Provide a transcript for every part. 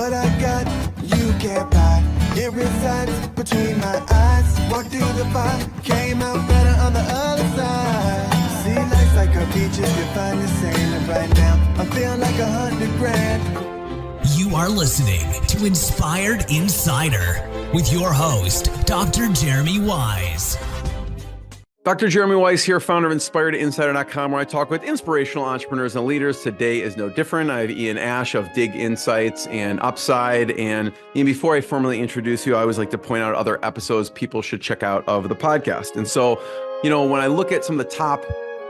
What I got, you can't buy. It resides between my eyes. Walked through the fire, came out better on the other side. See, life's like a beach if you find the same. And right now, I'm feeling like 100 grand. You are listening to Inspired Insider with your host, Dr. Jeremy Wise. Dr. Jeremy Wise here, founder of InspiredInsider.com, where I talk with inspirational entrepreneurs and leaders. Today is no different. I have Ian Ash of Dig Insights and Upsiide. And Ian, before I formally introduce you, I always like to point out other episodes people should check out of the podcast. And so, when I look at some of the top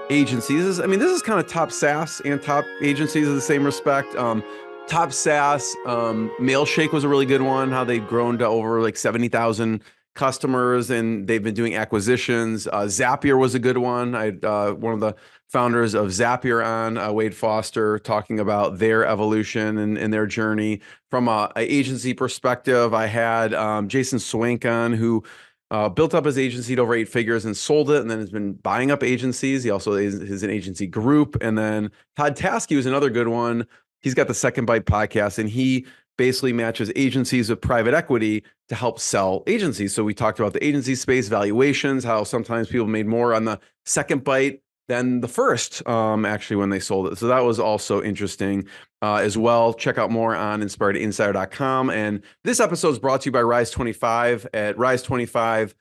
agencies, this is kind of top SaaS and top agencies in the same respect. Top SaaS, Mailshake was a really good one, how they've grown to over like 70,000 customers and they've been doing acquisitions. Zapier was a good one. I had one of the founders of Zapier on, Wade Foster, talking about their evolution and their journey. From an agency perspective, I had Jason Swank on, who built up his agency to over 8 figures and sold it, and then has been buying up agencies. He also is an agency group. And then Todd Taskey was another good one. He's got the Second Bite podcast, and he basically matches agencies with private equity to help sell agencies. So we talked about the agency space, valuations, how sometimes people made more on the second bite than the first, actually, when they sold it. So that was also interesting as well. Check out more on InspiredInsider.com. And this episode is brought to you by Rise25. At Rise25,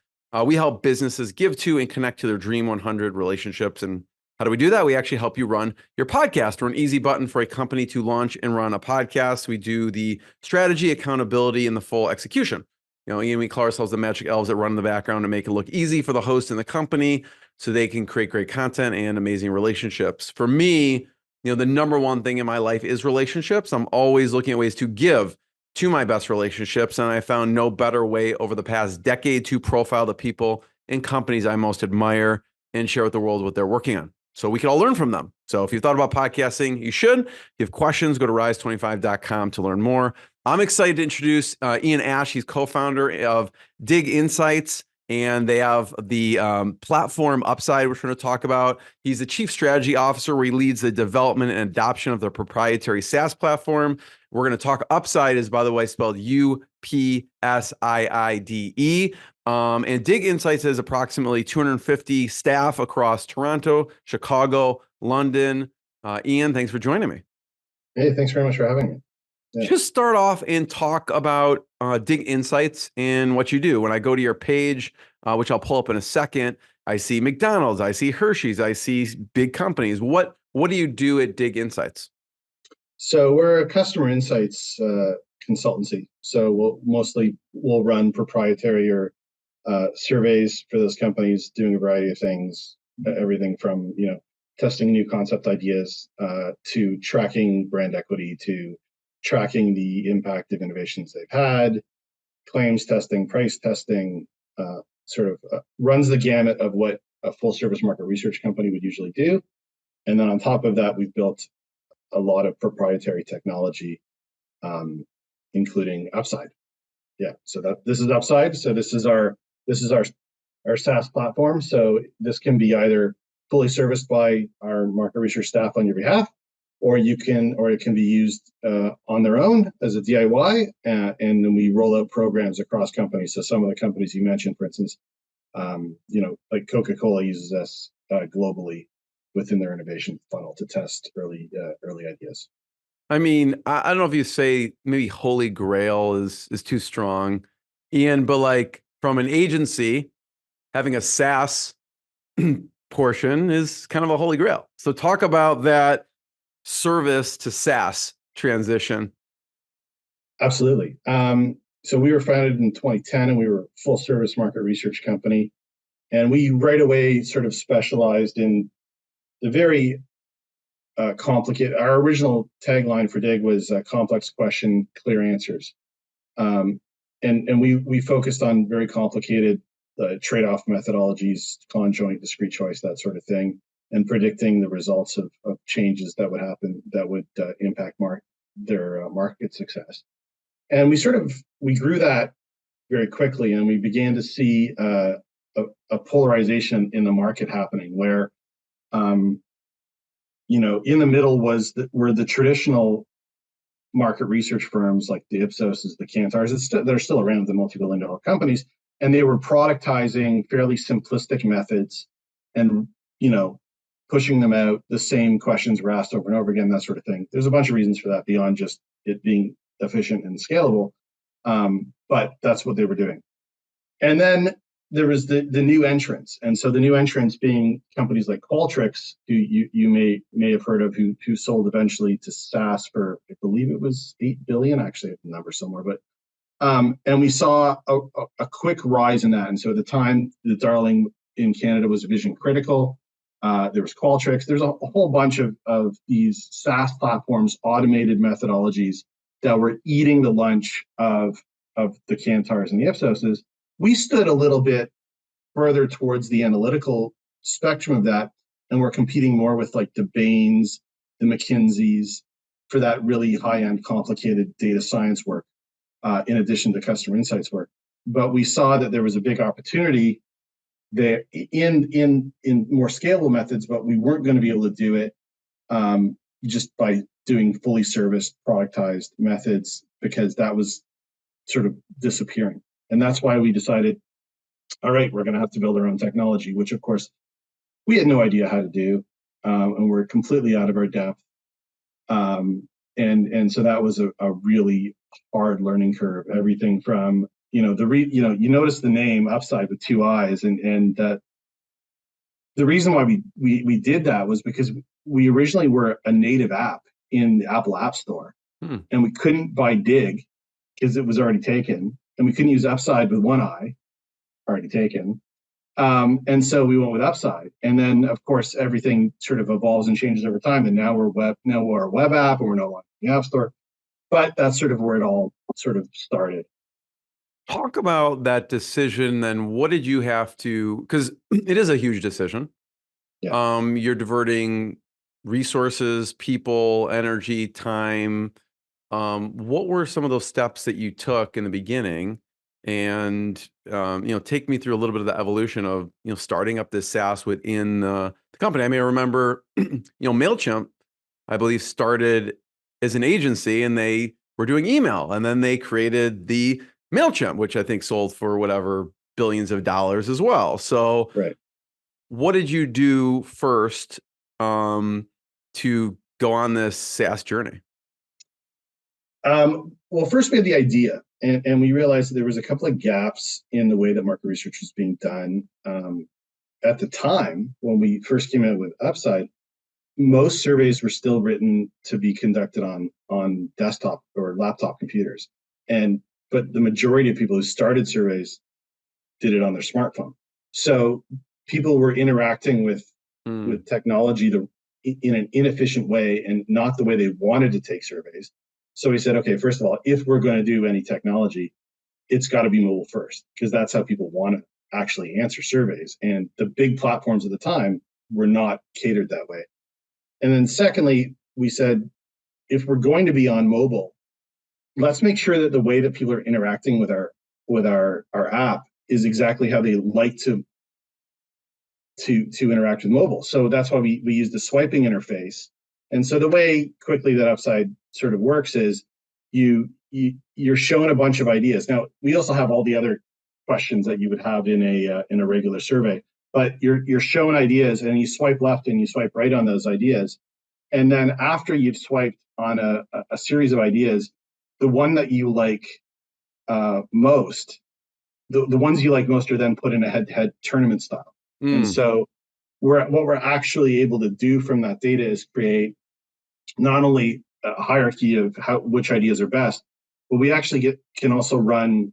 we help businesses give to and connect to their Dream 100 relationships. And how do we do that? We actually help you run your podcast. We're an easy button for a company to launch and run a podcast. We do the strategy, accountability, and the full execution. Ian, we call ourselves the magic elves that run in the background to make it look easy for the host and the company so they can create great content and amazing relationships. For me, the number one thing in my life is relationships. I'm always looking at ways to give to my best relationships. And I found no better way over the past decade to profile the people and companies I most admire and share with the world what they're working on, so we can all learn from them. So if you've thought about podcasting, you should. If you have questions, go to rise25.com to learn more. I'm excited to introduce Ian Ash. He's co-founder of Dig Insights, and they have the platform Upsiide, which we're going to talk about. He's the chief strategy officer, where he leads the development and adoption of their proprietary SaaS platform. We're going to talk. Upsiide is, by the way, spelled Upsiide. And Dig Insights has approximately 250 staff across Toronto, Chicago, London. Ian, thanks for joining me. Hey, thanks very much for having me. Yeah. Just start off and talk about Dig Insights and what you do. When I go to your page, which I'll pull up in a second, I see McDonald's, I see Hershey's, I see big companies. What do you do at Dig Insights? So we're a customer insights consultancy. So we'll run proprietary or surveys for those companies, doing a variety of things, everything from testing new concept ideas to tracking brand equity, to tracking the impact of innovations they've had, claims testing, price testing, runs the gamut of what a full service market research company would usually do. And then on top of that, we've built a lot of proprietary technology, including Upsiide. Yeah, so this is Upsiide. So this is our SaaS platform. So this can be either fully serviced by our market research staff on your behalf, or it can be used on their own as a DIY, and then we roll out programs across companies. So some of the companies you mentioned, for instance, like Coca-Cola uses us globally within their innovation funnel to test early ideas. I don't know if you say maybe holy grail is too strong, Ian, but like from an agency, having a SaaS portion is kind of a holy grail. So talk about that service to SaaS transition. Absolutely. So we were founded in 2010, and we were a full service market research company. And we right away sort of specialized in the very complicated. Our original tagline for Dig was complex question, clear answers. And we focused on very complicated trade-off methodologies, conjoint, discrete choice, that sort of thing, and predicting the results of changes that would happen that would impact their market success. And we grew that very quickly, and we began to see a polarization in the market happening, where in the middle were the traditional market research firms like the Ipsoses, the Cantars, they're still around, the multi-billion-dollar companies, and they were productizing fairly simplistic methods and, pushing them out. The same questions were asked over and over again, that sort of thing. There's a bunch of reasons for that beyond just it being efficient and scalable, but that's what they were doing. And then there was the new entrants, and so the new entrants being companies like Qualtrics, who you may have heard of, who sold eventually to SaaS for, I believe it was $8 billion. Actually, I have the number somewhere, but and we saw a quick rise in that. And so at the time, the darling in Canada was Vision Critical. There was Qualtrics. There's a whole bunch of these SaaS platforms, automated methodologies that were eating the lunch of the Cantars and the Ipsoses. We stood a little bit further towards the analytical spectrum of that, and we're competing more with like the Bains, the McKinseys, for that really high-end, complicated data science work, in addition to customer insights work. But we saw that there was a big opportunity there in more scalable methods, but we weren't going to be able to do it just by doing fully serviced, productized methods, because that was sort of disappearing. And that's why we decided, all right, we're going to have to build our own technology, which of course we had no idea how to do, and we're completely out of our depth. And so that was a really hard learning curve. Everything from you notice the name Upside with two eyes, and that the reason why we did that was because we originally were a native app in the Apple App Store, and we couldn't buy Dig because it was already taken, and we couldn't use Upside with one eye, already taken. And so we went with Upside, and then of course everything sort of evolves and changes over time. And now we're a web app, and we're no longer in the App Store. But that's sort of where it all sort of started. Talk about that decision. Then what did you have to? Because it is a huge decision. Yeah. You're diverting resources, people, energy, time. What were some of those steps that you took in the beginning? And take me through a little bit of the evolution of starting up this SaaS within the company. I may remember, MailChimp, I believe, started as an agency, and they were doing email, and then they created the MailChimp, which I think sold for whatever billions of dollars as well. So, right. What did you do first to go on this SaaS journey? Well, first we had the idea, and we realized that there was a couple of gaps in the way that market research was being done. At the time, when we first came out with Upside, most surveys were still written to be conducted on desktop or laptop computers, but the majority of people who started surveys did it on their smartphone. So people were interacting with technology in an inefficient way, and not the way they wanted to take surveys. So we said, okay, first of all, if we're going to do any technology, it's got to be mobile first, because that's how people want to actually answer surveys. And the big platforms at the time were not catered that way. And then secondly, we said, if we're going to be on mobile, let's make sure that the way that people are interacting with our app is exactly how they like to interact with mobile. So that's why we use the swiping interface. And so the way quickly that Upside sort of works is you're shown a bunch of ideas. Now, we also have all the other questions that you would have in a regular survey, but you're shown ideas, and you swipe left and you swipe right on those ideas. And then after you've swiped on a series of ideas, the one that you like most, the ones you like most are then put in a head-to-head tournament style. And so what we're actually able to do from that data is create not only a hierarchy of which ideas are best, but we actually can also run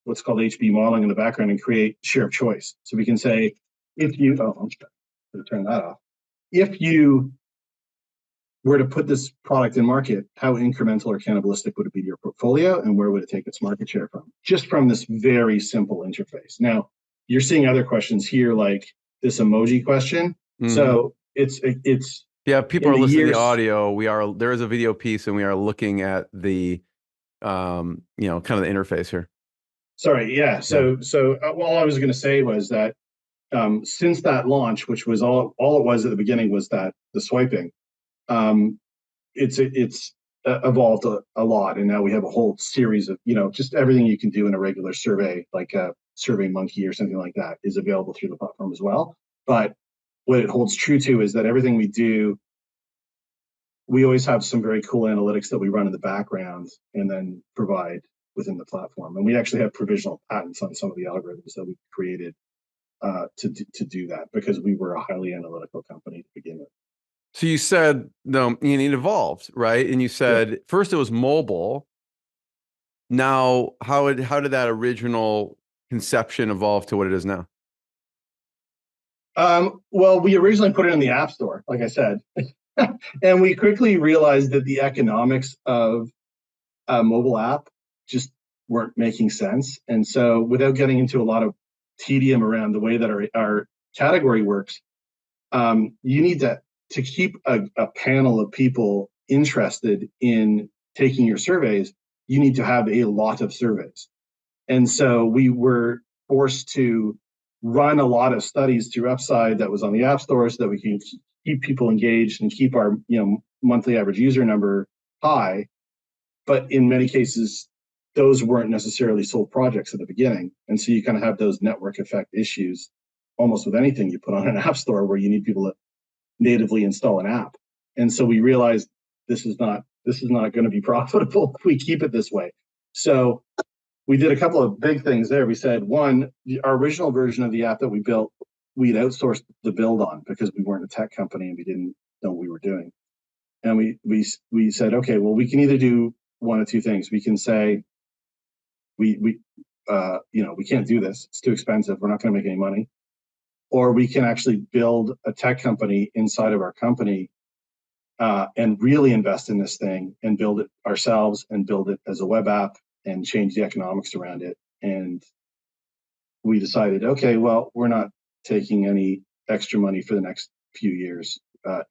what's called HB modeling in the background and create share of choice. So we can say, if you, I'm going to turn that off. If you were to put this product in market, how incremental or cannibalistic would it be to your portfolio, and where would it take its market share from? Just from this very simple interface. Now, you're seeing other questions here, like this emoji question. So it's yeah. People are listening to the audio. There is a video piece, and we are looking at the kind of the interface here. Sorry, yeah. So all I was going to say was that since that launch, which was all it was at the beginning, was that the swiping. It's evolved a lot, and now we have a whole series of, just everything you can do in a regular survey, like a Survey Monkey or something like that, is available through the platform as well. But what it holds true to is that everything we do, we always have some very cool analytics that we run in the background and then provide within the platform. And we actually have provisional patents on some of the algorithms that we created to do that, because we were a highly analytical company to begin with. So you said, no, it evolved, right? And you said first it was mobile. Now, how did that original conception evolve to what it is now? Well, we originally put it in the App Store, like I said, and we quickly realized that the economics of a mobile app just weren't making sense. And so, without getting into a lot of tedium around the way that our category works, you need to keep a panel of people interested in taking your surveys, you need to have a lot of surveys. And so we were forced to run a lot of studies through Upsiide that was on the App Store, so that we can keep people engaged and keep our monthly average user number high. But in many cases, those weren't necessarily sold projects at the beginning. And so you kind of have those network effect issues almost with anything you put on an app store, where you need people to natively install an app. And so we realized this is not going to be profitable if we keep it this way. So we did a couple of big things there. We said, one, our original version of the app that we built, we'd outsourced the build on, because we weren't a tech company and we didn't know what we were doing. And we said, okay, well, we can either do one of two things. We can say, we can't do this, it's too expensive, we're not going to make any money. Or we can actually build a tech company inside of our company and really invest in this thing and build it ourselves and build it as a web app and change the economics around it. And we decided, okay, well, we're not taking any extra money for the next few years.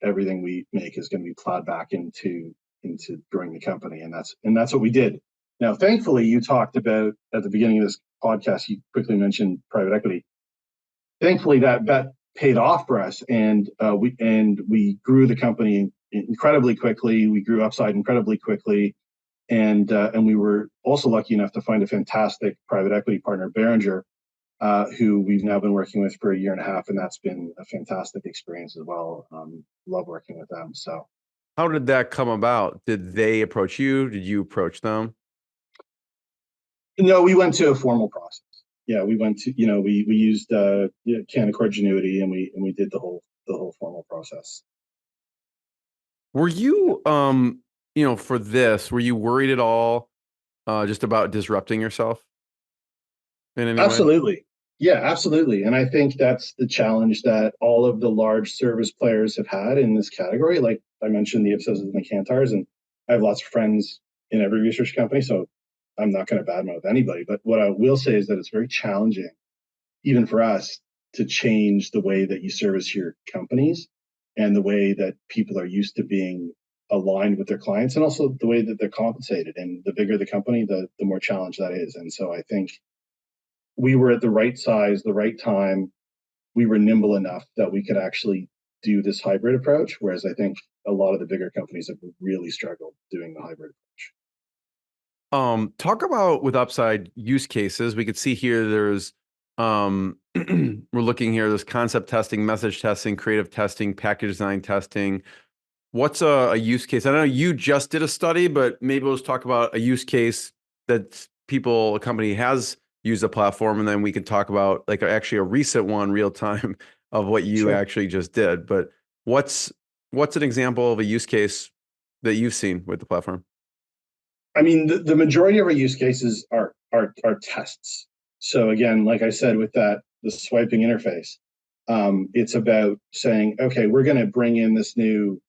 Everything we make is going to be plowed back into growing the company, and that's what we did. Now, thankfully, you talked about at the beginning of this podcast, you quickly mentioned private equity. Thankfully, that bet paid off for us, and we grew the company incredibly quickly. We grew Upsiide incredibly quickly, and we were also lucky enough to find a fantastic private equity partner, Behringer, who we've now been working with for a year and a half, and that's been a fantastic experience as well. Love working with them. So, how did that come about? Did they approach you? Did you approach them? No, we went to a formal process. Yeah, we went to, we used Canaccord Genuity, and we did the whole formal process. Were you, for this, were you worried at all just about disrupting yourself in any way? Absolutely. Yeah, absolutely. And I think that's the challenge that all of the large service players have had in this category. Like I mentioned, the Ipsos and the Kantars, and I have lots of friends in every research company, so I'm not going to badmouth anybody. But what I will say is that it's very challenging, even for us, to change the way that you service your companies and the way that people are used to being aligned with their clients, and also the way that they're compensated. And the bigger the company, the more challenge that is. And so I think we were at the right size, the right time. We were nimble enough that we could actually do this hybrid approach, whereas I think a lot of the bigger companies have really struggled doing the hybrid approach. Talk about with Upsiide use cases. We could see here there's we're looking here, there's concept testing, message testing, creative testing, package design testing. What's a use case? I know you just did a study, but maybe let's talk about a use case that a company has used a platform, and then we could talk about like actually a recent one, real time, of what you actually just did. But what's an example of a use case that you've seen with the platform? I mean, the majority of our use cases are tests. So again, like I said, with the swiping interface, it's about saying, okay, we're going to bring in this new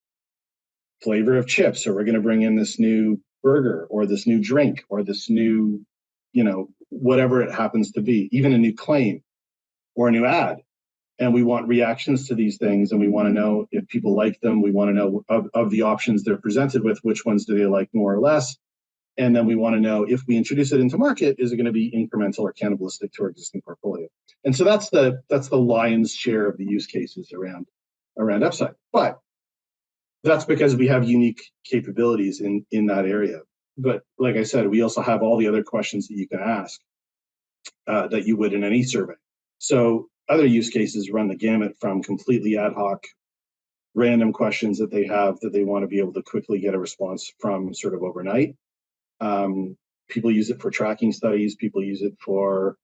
flavor of chips, or we're going to bring in this new burger, or this new drink, or this new, whatever it happens to be, even a new claim or a new ad. And we want reactions to these things, and we want to know if people like them. We want to know of the options they're presented with, which ones do they like more or less. And then we want to know, if we introduce it into market, is it going to be incremental or cannibalistic to our existing portfolio? And so that's the lion's share of the use cases around Upsiide. But that's because we have unique capabilities in that area. But like I said, we also have all the other questions that you can ask that you would in any survey. So other use cases run the gamut from completely ad hoc, random questions that they have that they want to be able to quickly get a response from sort of overnight. People use it for tracking studies. People use it for,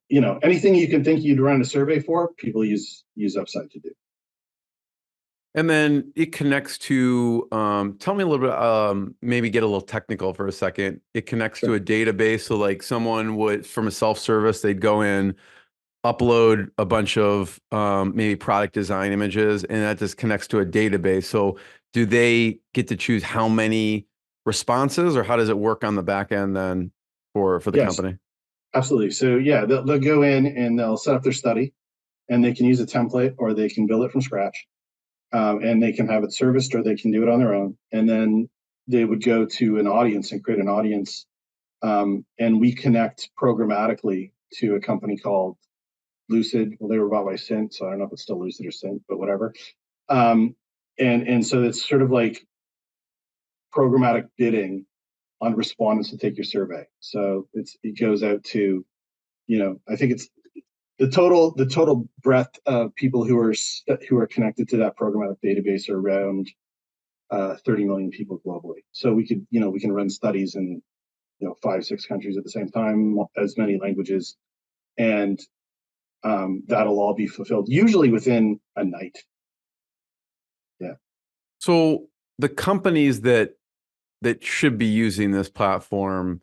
anything you can think you'd run a survey for. People use Upside to do. And then it connects to, tell me a little bit, maybe get a little technical for a second. It connects to a database. So like someone would, from a self-service, they'd go in, upload a bunch of maybe product design images, and that just connects to a database. So do they get to choose how many responses, or how does it work on the back end then for the company? Absolutely. So yeah, they'll go in and they'll set up their study, and they can use a template or they can build it from scratch. And they can have it serviced or they can do it on their own. And then they would go to an audience and create an audience. And we connect programmatically to a company called Lucid. Well, they were bought by Cint, so I don't know if it's still Lucid or Cint, but whatever. And so it's sort of like programmatic bidding on respondents to take your survey. So it goes out to, I think it's the total breadth of people who are connected to that programmatic database are around 30 million people globally. So we can run studies in 5-6 countries at the same time, as many languages, and that'll all be fulfilled usually within a night. Yeah. So the companies that should be using this platform,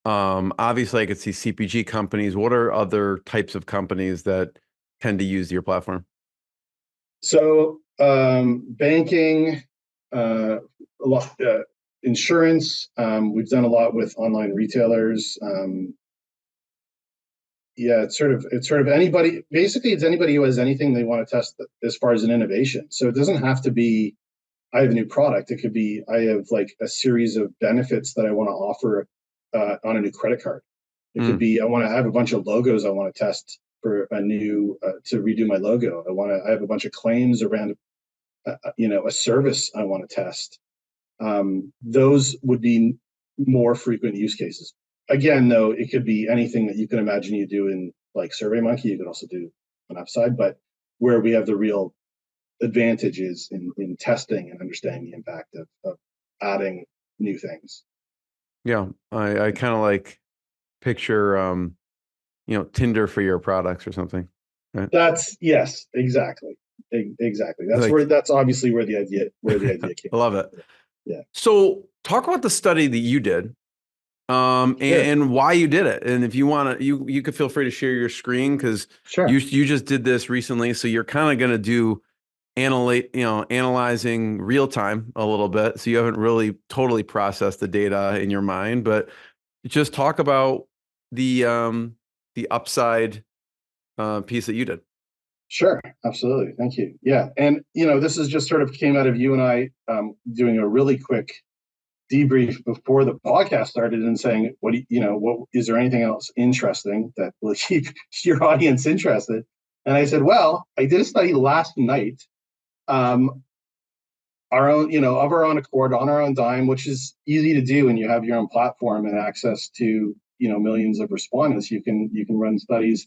obviously I could see CPG companies. What are other types of companies that tend to use your platform? So banking, a lot, insurance. We've done a lot with online retailers. Yeah, it's sort of anybody. Basically, it's anybody who has anything they want to test as far as an innovation. So it doesn't have to be, I have a new product. It could be, I have like a series of benefits that I want to offer on a new credit card. It could be, I have a bunch of logos I want to test for a new, to redo my logo. I have a bunch of claims around, a service I want to test. Those would be more frequent use cases. Again, though, it could be anything that you can imagine you do in like SurveyMonkey. You could also do on Upside, but where we have the real advantages in testing and understanding the impact of adding new things. Yeah, I kind of like picture, Tinder for your products or something. Right? Yes, exactly. Exactly. Like, that's obviously where the idea came. I love it. Yeah. So talk about the study that you did, and why you did it. And if you want to, you could feel free to share your screen, because you just did this recently. So you're kind of going to do analyzing real time a little bit. So you haven't really totally processed the data in your mind, but just talk about the upside piece that you did. Sure, absolutely. Thank you. Yeah, and this is just sort of came out of you and I doing a really quick debrief before the podcast started and saying, what is there anything else interesting that will keep your audience interested? And I said, well, I did a study last night, our own, of our own accord, on our own dime, which is easy to do when you have your own platform and access to millions of respondents. You can run studies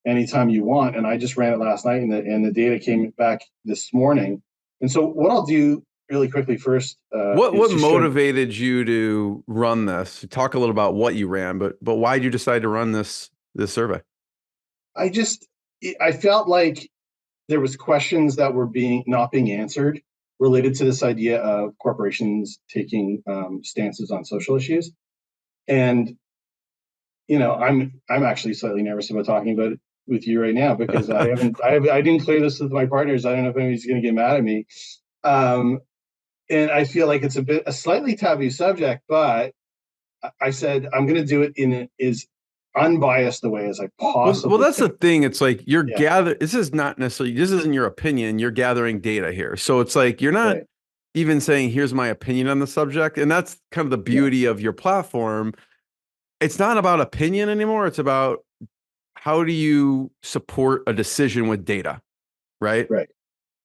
anytime you want. And I just ran it last night, and the data came back this morning. And so what I'll do really quickly first. What motivated you to run this? Talk a little about what you ran, but why did you decide to run this survey? I felt like there was questions that were not being answered related to this idea of corporations taking stances on social issues. And I'm actually slightly nervous about talking about it with you right now, because I didn't clear this with my partners. I don't know if anybody's going to get mad at me. And I feel like it's a slightly taboo subject, but I said I'm going to do it in as unbiased a way as I possibly Well, that's can. the thing. It's like this is not necessarily, this isn't your opinion. You're gathering data here. So it's like, you're not even saying, here's my opinion on the subject. And that's kind of the beauty of your platform. It's not about opinion anymore. It's about, how do you support a decision with data? Right. Right.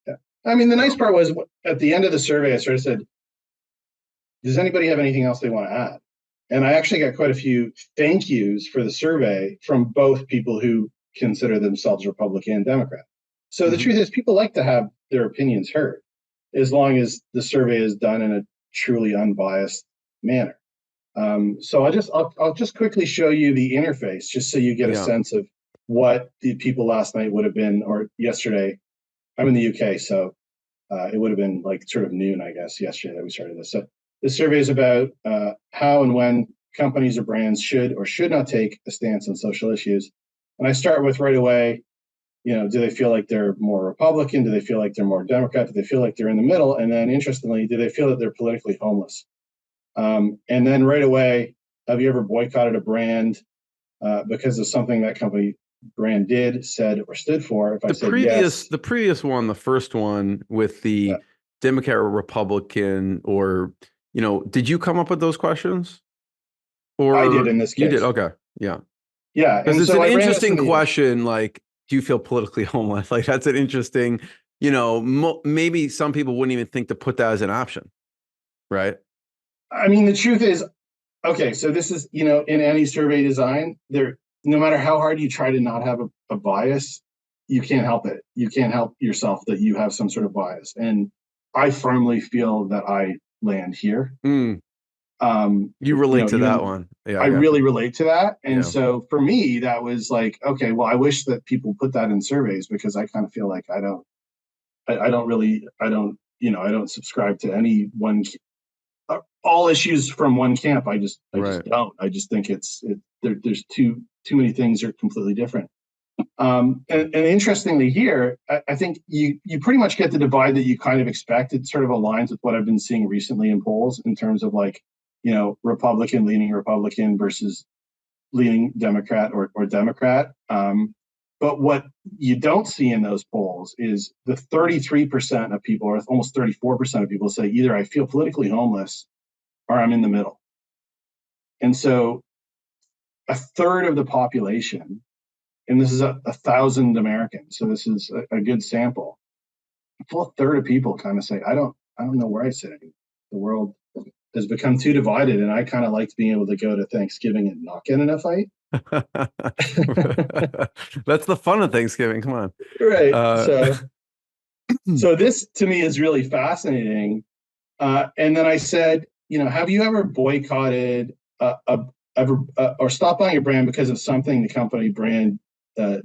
Yeah. I mean, the nice part was at the end of the survey, I sort of said, does anybody have anything else they want to add? And I actually got quite a few thank yous for the survey from both people who consider themselves Republican and Democrat. So the truth is, people like to have their opinions heard, as long as the survey is done in a truly unbiased manner. So I'll just quickly show you the interface, just so you get a sense of what the people last night would have been, or yesterday. I'm in the UK, so it would have been like sort of noon, I guess, yesterday that we started this. So this survey is about how and when companies or brands should or should not take a stance on social issues. And I start with right away, do they feel like they're more Republican? Do they feel like they're more Democrat? Do they feel like they're in the middle? And then interestingly, do they feel that they're politically homeless? And then right away, have you ever boycotted a brand because of something that company brand did, said, or stood for? If I said yes. The previous one, the first one with the Democrat or Republican, or, did you come up with those questions? Or I did in this case. You did? Okay. Yeah. Yeah. Because it's an interesting question. Like, do you feel politically homeless? Like, that's an interesting, maybe some people wouldn't even think to put that as an option. Right. I mean, the truth is, okay, so this is, in any survey design, no matter how hard you try to not have a bias, you can't help it. You can't help yourself that you have some sort of bias. And I firmly feel that I land here. You relate to that one. Yeah, I really relate to that. And so for me, that was like, okay, well, I wish that people put that in surveys, because I kind of feel like I don't subscribe to any one, all issues from one camp. I just don't. I just think there's too many things are completely different. And interestingly here, I think you pretty much get the divide that you kind of expect. It sort of aligns with what I've been seeing recently in polls in terms of like, Republican leaning Republican versus leaning Democrat or Democrat. But what you don't see in those polls is the 33% of people, or almost 34% of people, say either I feel politically homeless or I'm in the middle. And so a third of the population, and this is 1,000 Americans, so this is a good sample, a full third of people kind of say, I don't know where I sit anymore. The world has become too divided, and I kind of liked being able to go to Thanksgiving and not get in a fight. That's the fun of Thanksgiving. Come on. Right. So this to me is really fascinating. And then I said, have you ever boycotted or stopped buying a brand because of something the company brand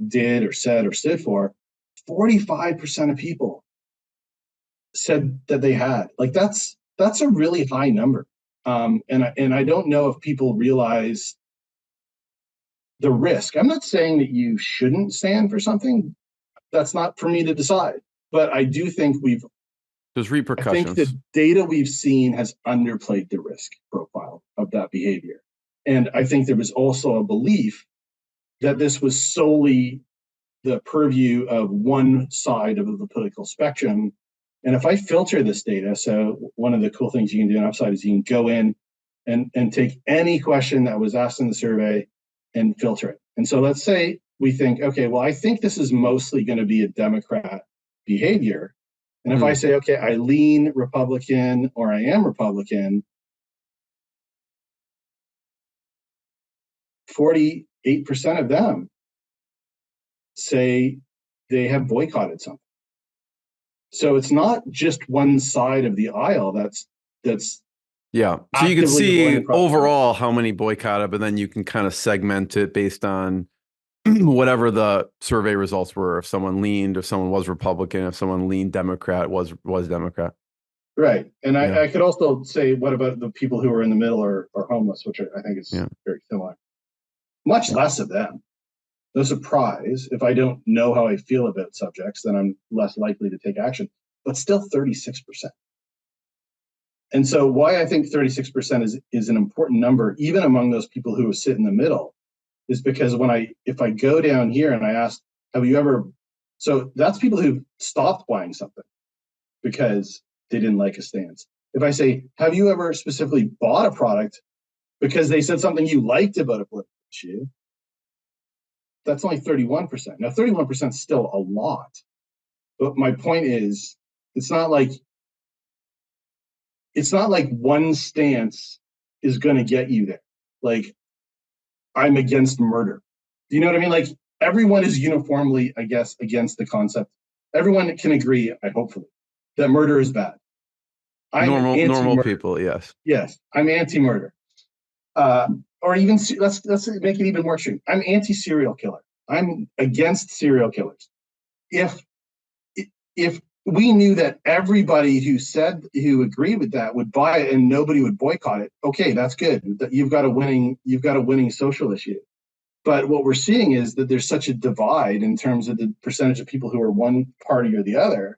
did or said or stood for? 45% of people said that they had. Like that's a really high number. And I don't know if people realize the risk. I'm not saying that you shouldn't stand for something. That's not for me to decide. But I do think there's repercussions. I think the data we've seen has underplayed the risk profile of that behavior. And I think there was also a belief that this was solely the purview of one side of the political spectrum. And if I filter this data, so one of the cool things you can do in Upside is you can go in and take any question that was asked in the survey and filter it. And so let's say we think, okay, well, I think this is mostly going to be a Democrat behavior. And if I say, okay, I lean Republican or I am Republican, 48% of them say they have boycotted something. So it's not just one side of the aisle that's yeah. So you can see overall how many boycotted, but then you can kind of segment it based on whatever the survey results were. If someone leaned, if someone was Republican, if someone leaned Democrat, was Democrat. Right. And I could also say, what about the people who are in the middle or homeless, which I think is very similar. Much less of them. No surprise. If I don't know how I feel about subjects, then I'm less likely to take action. But still 36%. And so why I think 36% is an important number, even among those people who sit in the middle, is because if I go down here and I ask, have you ever, so that's people who've stopped buying something because they didn't like a stance. If I say, have you ever specifically bought a product because they said something you liked about a political issue, that's only 31%. Now, 31% is still a lot. But my point is It's not like one stance is going to get you there. Like, I'm against murder. Do you know what I mean? Like, everyone is uniformly, I guess, against the concept. Everyone can agree, hopefully, that murder is bad. I'm normal people, yes. Yes, I'm anti-murder. Or even let's make it even more extreme. I'm anti-serial killer. I'm against serial killers. If we knew that everybody who agreed with that would buy it and nobody would boycott it, okay, that's good. You've got a winning social issue. But what we're seeing is that there's such a divide in terms of the percentage of people who are one party or the other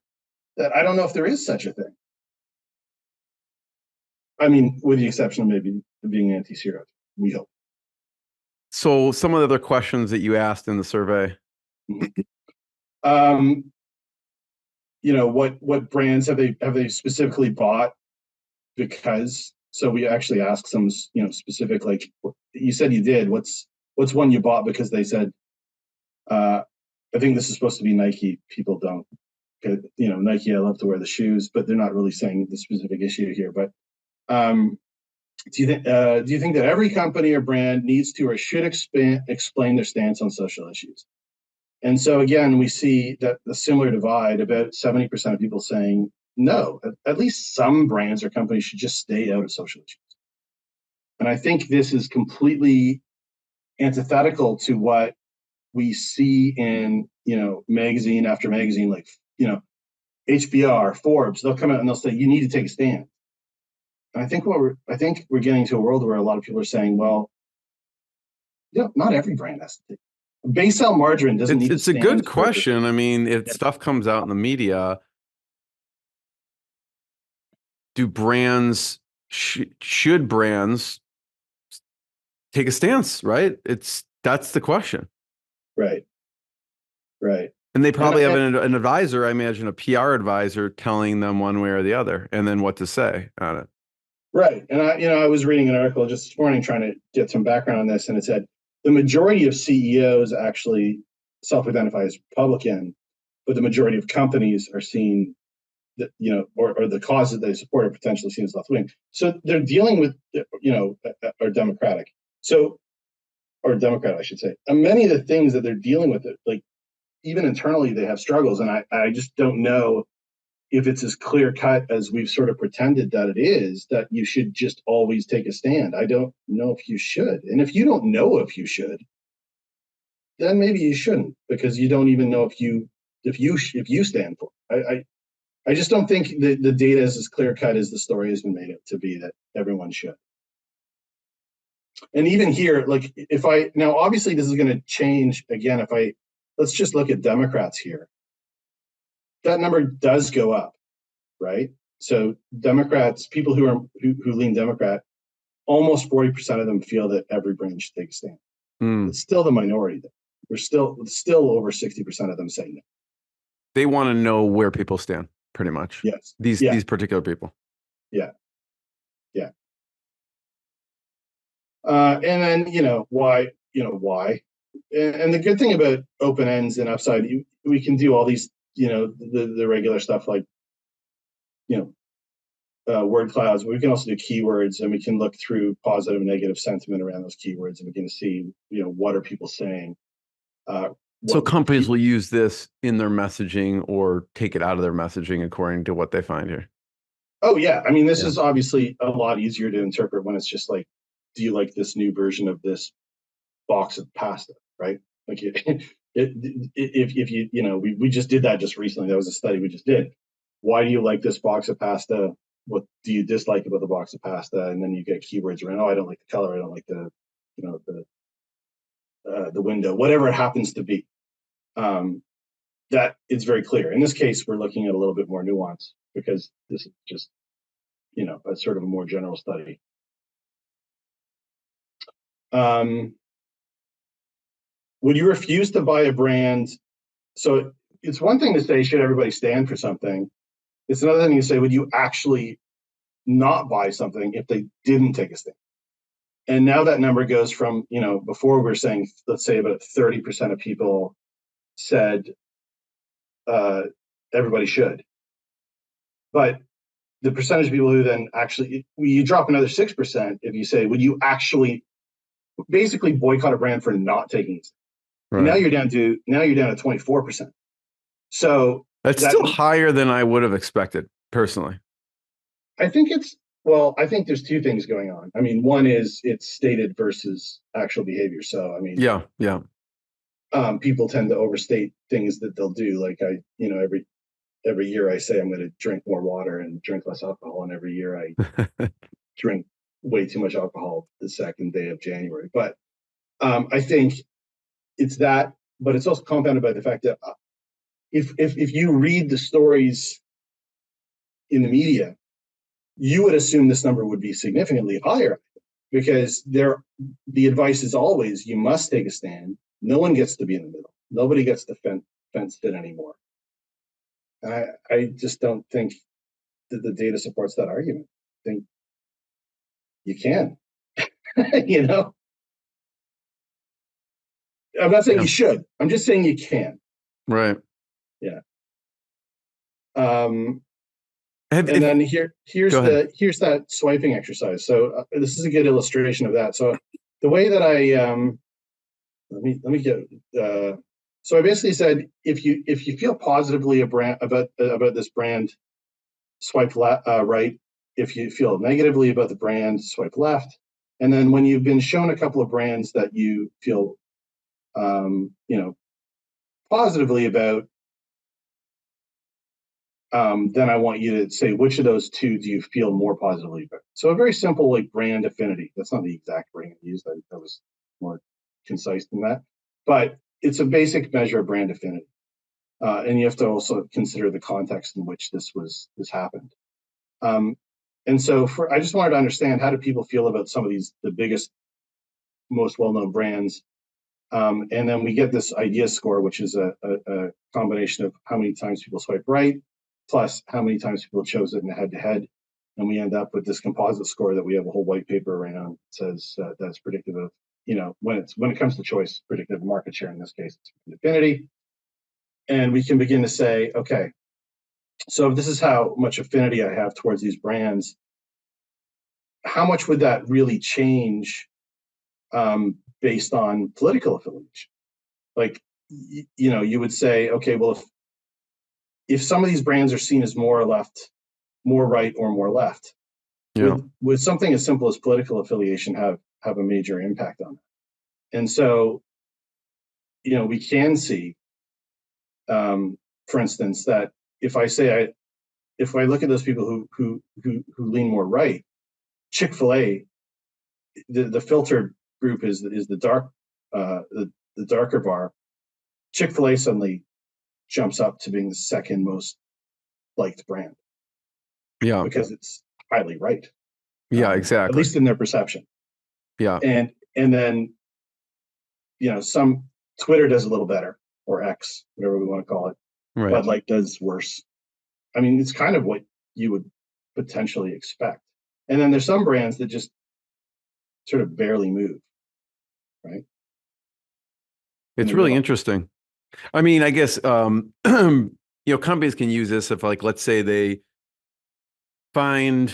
that I don't know if there is such a thing. I mean, with the exception of maybe being anti-serial, we hope. So some of the other questions that you asked in the survey. What brands have they specifically bought? Because so we actually asked some, specific, like you said you did. What's one you bought because they said, I think this is supposed to be Nike. People don't, Nike. I love to wear the shoes, but they're not really saying the specific issue here. But do you think that every company or brand needs to or should explain their stance on social issues? And so again, we see that a similar divide, about 70% of people saying no, at least some brands or companies should just stay out of social issues. And I think this is completely antithetical to what we see in, magazine after magazine, like, HBR, Forbes. They'll come out and they'll say, you need to take a stand. And I think we're getting to a world where a lot of people are saying, well, not every brand has to take. Base cell margarine doesn't need to stand. It's a good question. I mean, if stuff comes out in the media, do brands should brands take a stance, right? That's the question. Right. And they probably have an advisor, I imagine a PR advisor, telling them one way or the other, and then what to say on it. Right. And I was reading an article just this morning trying to get some background on this, and it said the majority of CEOs actually self-identify as Republican, but the majority of companies are seen that, or the causes they support are potentially seen as left-wing. So they're dealing with, or Democratic. Or Democrat, I should say. And many of the things that they're dealing with, like even internally, they have struggles. And I just don't know if it's as clear cut as we've sort of pretended that it is, that you should just always take a stand. I don't know if you should. And if you don't know if you should, then maybe you shouldn't, because you don't even know if you stand for it. I just don't think the data is as clear cut as the story has been made out to be, that everyone should. And even here, like now obviously this is going to change again. Let's just look at Democrats here. That number does go up, right? So Democrats, people who lean Democrat, almost 40% of them feel that every brand should take a stand. It's still the minority though. We're still over 60% of them saying no. They want to know where people stand, pretty much. Yes. These particular people. Yeah. And then, why. And the good thing about open ends and upside, we can do all these, the regular stuff like, word clouds. We can also do keywords, and we can look through positive and negative sentiment around those keywords, and we can see, what are people saying. So companies will use this in their messaging or take it out of their messaging according to what they find here. Oh yeah. I mean, this is obviously a lot easier to interpret when it's just like, do you like this new version of this box of pasta, right? Like if you, we just did that just recently. That was a study we just did. Why do you like this box of pasta? What do you dislike about the box of pasta? And then you get keywords around, I don't like the color. I don't like the window, whatever it happens to be. That it's very clear. In this case, we're looking at a little bit more nuance, because this is just, a sort of a more general study. Would you refuse to buy a brand? So it's one thing to say, should everybody stand for something? It's another thing to say, would you actually not buy something if they didn't take a stand? And now that number goes from, before we were saying, let's say about 30% of people said everybody should. But the percentage of people who then actually, you drop another 6% if you say, would you actually basically boycott a brand for not taking it? And now Right. you're down to 24%. So That's that still higher than I would have expected personally. I think I think there's two things going on. I mean, one is it's stated versus actual behavior. So I mean, Yeah. Yeah. people tend to overstate things that they'll do. Like every year I say I'm going to drink more water and drink less alcohol, and every year I drink way too much alcohol the second day of January. But I think it's that, but it's also compounded by the fact that if you read the stories in the media, you would assume this number would be significantly higher, because the advice is always you must take a stand. No one gets to be in the middle. Nobody gets to fence it anymore. I just don't think that the data supports that argument. I think you can, you know. I'm not saying Yeah. you should. I'm just saying you can. Right. Yeah. And Go then here's ahead. that swiping exercise. So this is a good illustration of that. So the way that I let me get so I basically said if you feel positively about this brand, swipe right. If you feel negatively about the brand, swipe left. And then when you've been shown a couple of brands that you feel positively about, then I want you to say which of those two do you feel more positively about. So a very simple like brand affinity. That's not the exact wording I used. That was more concise than that. But it's a basic measure of brand affinity. And you have to also consider the context in which this happened. And so I just wanted to understand, how do people feel about some of the biggest, most well-known brands? And then we get this idea score, which is a combination of how many times people swipe right, plus how many times people chose it in a head-to-head. And we end up with this composite score that we have a whole white paper around. It says that's predictive of, when it comes to choice, predictive market share. In this case, it's affinity. And we can begin to say, okay, so if this is how much affinity I have towards these brands, how much would that really change based on political affiliation? Like, you would say, okay, well, if some of these brands are seen as more left, more right, or more left, Yeah. would something as simple as political affiliation have a major impact on that? And so, we can see, for instance, that if I look at those people who lean more right, Chick-fil-A, the filtered group is the dark, the darker bar. Chick-fil-A suddenly jumps up to being the second most liked brand, Yeah. because it's highly right. Yeah. At Exactly. least in their perception. Yeah. And then, some Twitter does a little better, or X, whatever we want to call it. Right. Bud Light does worse. I mean, it's kind of what you would potentially expect. And then there's some brands that just sort of barely move, right? It's really interesting. I mean, I guess companies can use this if, like, let's say they find,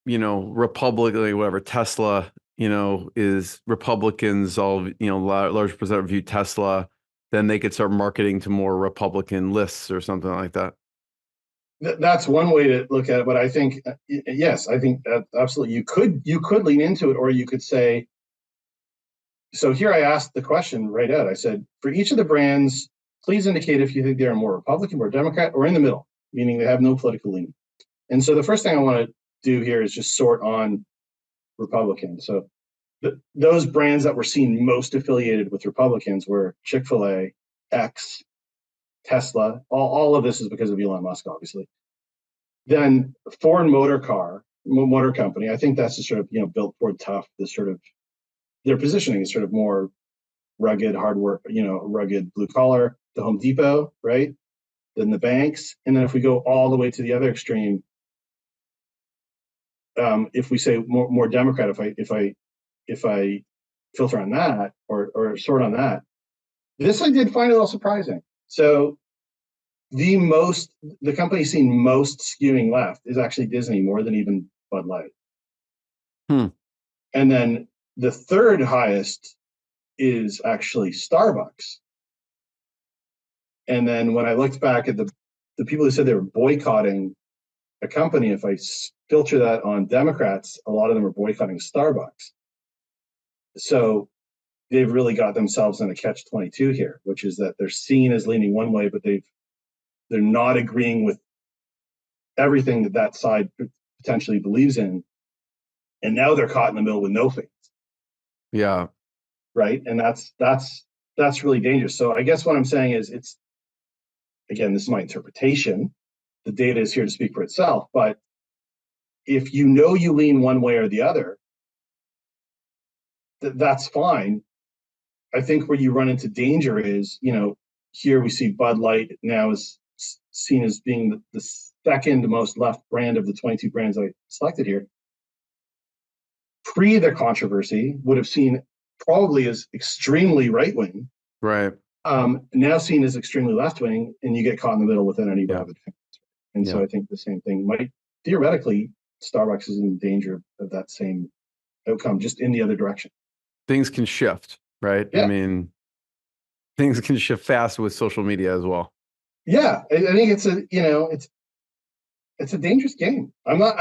Republican, whatever, Tesla, is Republicans all, large percent view Tesla, then they could start marketing to more Republican lists or something like that. That's one way to look at it. But I think, yes, I think that absolutely you could lean into it, or you could say, so here I asked the question right out. I said, for each of the brands, please indicate if you think they're more Republican, more Democrat, or in the middle, meaning they have no political leaning. And so the first thing I want to do here is just sort on Republican. So those brands that were seen most affiliated with Republicans were Chick-fil-A, X, Tesla. All of this is because of Elon Musk, obviously. Then Ford Motor Company. I think that's just sort of, built Ford tough. This sort of, their positioning is sort of more rugged, hard work, rugged blue collar. The Home Depot, right? Then the banks, and then if we go all the way to the other extreme, if we say more Democrat, if I filter on that or sort on that, this I did find a little surprising. So the company seen most skewing left is actually Disney, more than even Bud Light. Hmm. And then the third highest is actually Starbucks. And then when I looked back at the people who said they were boycotting a company, if I filter that on Democrats, a lot of them are boycotting Starbucks. So they've really got themselves in a catch-22 here, which is that they're seen as leaning one way, but they're not agreeing with everything that side potentially believes in, and now they're caught in the middle with no things. Yeah. Right, and that's really dangerous. So I guess what I'm saying is, it's, again, this is my interpretation. The data is here to speak for itself, but if you lean one way or the other, that's fine. I think where you run into danger is, here we see Bud Light now is seen as being the second most left brand of the 22 brands I selected here. Pre the controversy, would have seen probably as extremely right wing. Right. Now seen as extremely left wing, and you get caught in the middle without any rabbit fans. And so I think the same thing might theoretically, Starbucks is in danger of that same outcome, just in the other direction. Things can shift, right? Yeah. I mean, things can shift fast with social media as well. Yeah, I think it's a dangerous game. I'm not,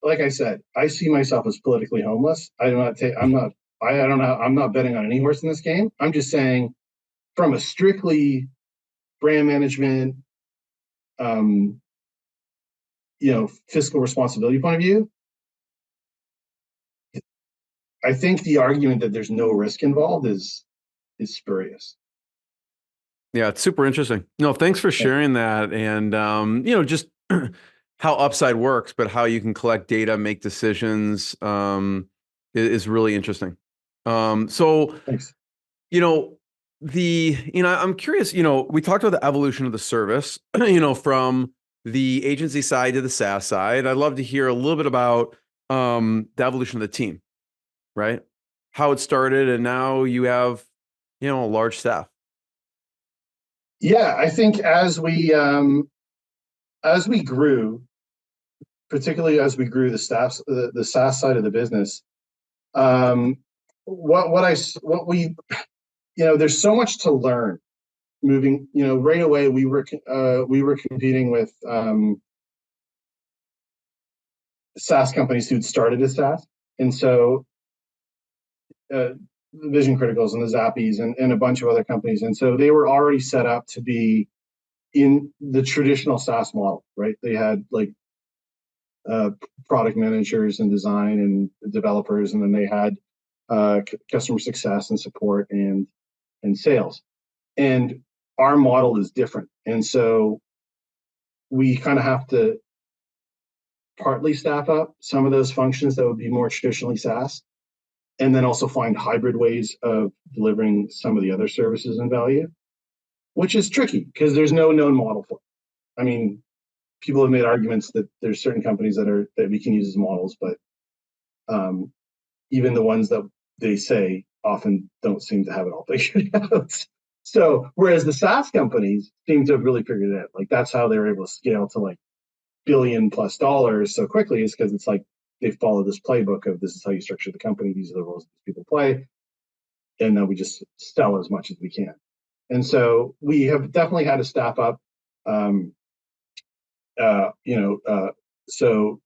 like I said, I see myself as politically homeless. I'm not betting on any horse in this game. I'm just saying, from a strictly brand management, fiscal responsibility point of view, I think the argument that there's no risk involved is spurious. Yeah, it's super interesting. No, thanks for sharing that. And, just how Upside works, but how you can collect data, make decisions, is really interesting. So, Thanks. I'm curious, we talked about the evolution of the service, from the agency side to the SaaS side. I'd love to hear a little bit about the evolution of the team, right? How it started, and now you have, a large staff. Yeah, I think as we grew, particularly as we grew the SaaS side of the business, there's so much to learn. Moving, right away, we were competing with SaaS companies who'd started as SaaS, and so the Vision Criticals and the Zappies and a bunch of other companies, and so they were already set up to be in the traditional SaaS model, right? They had like product managers and design and developers, and then they had customer success and support and sales. And our model is different, and so we kind of have to partly staff up some of those functions that would be more traditionally SaaS, and then also find hybrid ways of delivering some of the other services and value, which is tricky because there's no known model for it. I mean, people have made arguments that there's certain companies that we can use as models, but even the ones that they say often don't seem to have it all figured out. So whereas the SaaS companies seem to have really figured it out, like that's how they're able to scale to like $1 billion+ so quickly, is because it's like they follow this playbook of, this is how you structure the company, these are the roles that people play, and then we just sell as much as we can. And so we have definitely had to staff up. So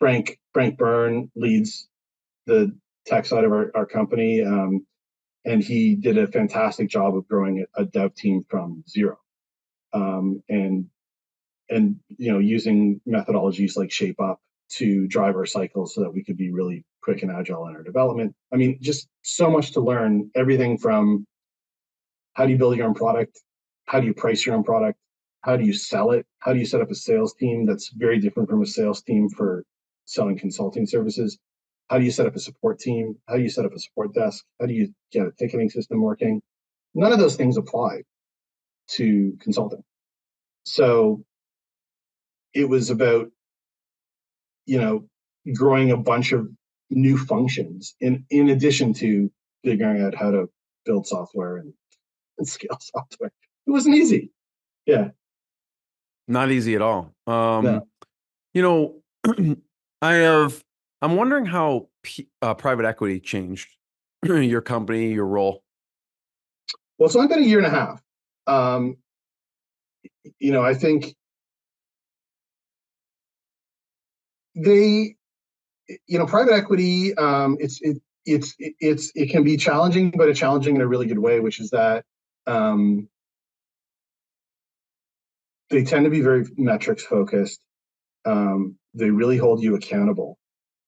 Frank Byrne leads the tech side of our company, and he did a fantastic job of growing a dev team from zero, and using methodologies like Shape Up to drive our cycles so that we could be really quick and agile in our development. I mean, just so much to learn. Everything from how do you build your own product, how do you price your own product, how do you sell it, how do you set up a sales team that's very different from a sales team for selling consulting services, how do you set up a support team, how do you set up a support desk, how do you get a ticketing system working. None of those things apply to consulting. So it was about growing a bunch of new functions in addition to figuring out how to build software and scale software. It wasn't easy. Yeah. Not easy at all. No. You know, I'm wondering how private equity changed your company, your role. Well, it's only been a year and a half. Um, I think they, private equity, it can be challenging, but it's challenging in a really good way, which is that um, they tend to be very metrics focused. They really hold you accountable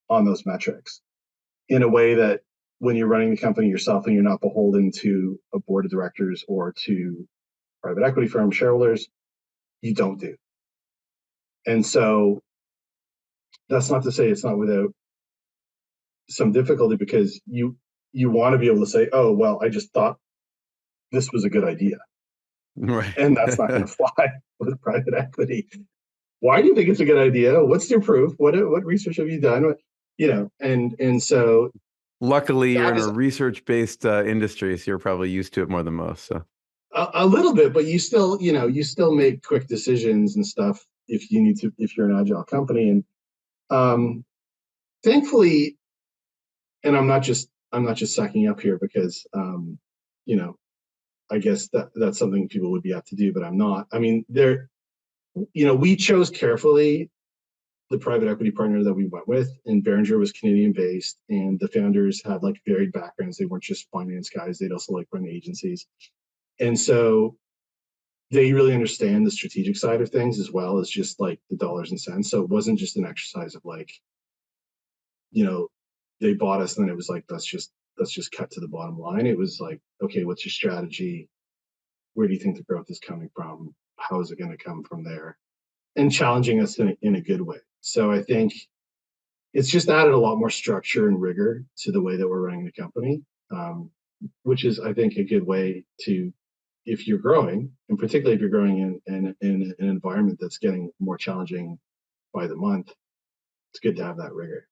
on those metrics in a way that when you're running the company yourself and you're not beholden to a board of directors or to private equity firm shareholders, you don't do. And so that's not to say it's not without some difficulty, because you want to be able to say, oh, well, I just thought this was a good idea. Right. And that's not going to fly with private equity. Why do you think it's a good idea? What's your proof? What research have you done? And so Luckily, you're that in is a research-based industry, so you're probably used to it more than most. So a little bit, but you still make quick decisions and stuff if you need to, if you're an agile company. And thankfully, and I'm not just sucking up here because I guess that's something people would be apt to do, but I'm not. I mean, we chose carefully the private equity partner that we went with, and Behringer was Canadian based, and the founders had like varied backgrounds. They weren't just finance guys; they'd also like run agencies, and so they really understand the strategic side of things as well as just like the dollars and cents. So it wasn't just an exercise of like, they bought us and then it was like, let's just cut to the bottom line. It was like, okay, what's your strategy? Where do you think the growth is coming from? How is it going to come from there? And challenging us in a good way. So I think it's just added a lot more structure and rigor to the way that we're running the company, which is, I think, a good way to, if you're growing, and particularly if you're growing in an environment that's getting more challenging by the month, it's good to have that rigor.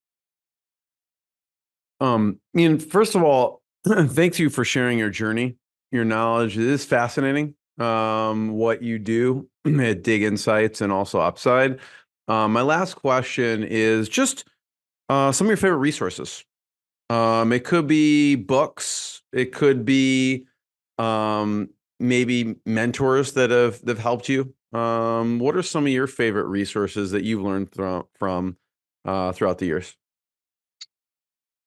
Ian, first of all, thanks you for sharing your journey, your knowledge. It is fascinating what you do at Dig Insights and also Upside. My last question is just some of your favorite resources. It could be books. It could be maybe mentors that have helped you. What are some of your favorite resources that you've learned from throughout the years?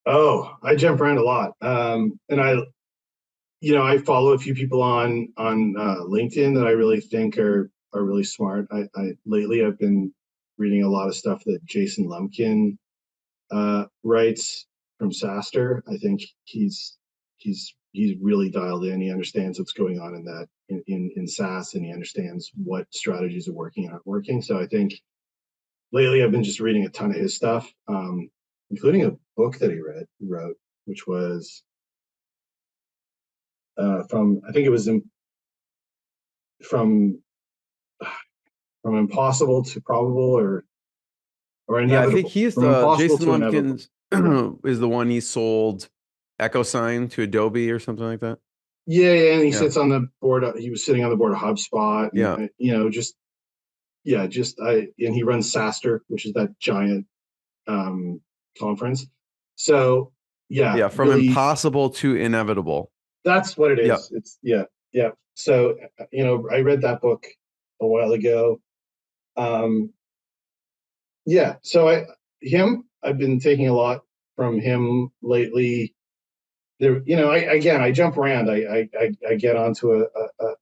Oh, I jump around a lot, and I follow a few people on LinkedIn that I really think are really smart. I lately I've been reading a lot of stuff that Jason Lumpkin writes from SaaStr. I think he's really dialed in. He understands what's going on in SaaS, and he understands what strategies are working and aren't working. So I think lately I've been just reading a ton of his stuff, including a book that he wrote, which was from, I think it was from impossible to probable, or inevitable. Yeah, I think he's the Jason Lumpkins yeah. is the one he sold Echo Sign to Adobe or something like that. Yeah, and he sits on the board. He was sitting on the board of HubSpot. And, and he runs SaaStr, which is that giant conference. So from really, impossible to inevitable. That's what it is. It's So I read that book a while ago. So I've been taking a lot from him lately. There, I jump around. I get onto and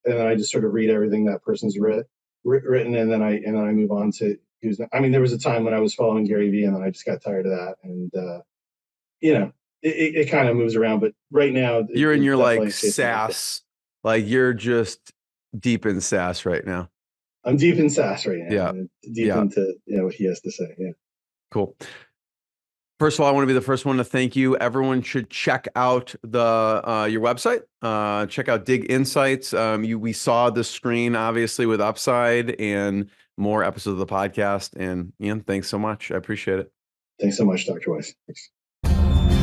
then I just sort of read everything that person's written, and then I move on to who's. I mean, there was a time when I was following Gary Vee, and then I just got tired of that, and it kind of moves aroround. But right now, you're in your like SaaS, like you're just deep in SaaS right now. I'm deep in SaaS right now. Yeah, deep into what he has to say. Yeah, cool. First of all, I want to be the first one to thank you. Everyone should check out your website. Check out Dig Insights. We saw the screen obviously with Upside and more episodes of the podcast. And Ian, thanks so much. I appreciate it. Thanks so much, Dr. Weiss. Thanks.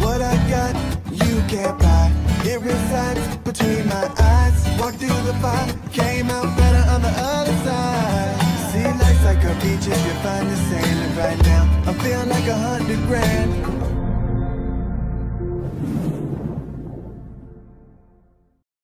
What I got you can't buy. It resides between my eyes. Walked through the fire, came out better on the other side. See, life's like a beach if you find the sailing right now. I'm feeling like 100 grand.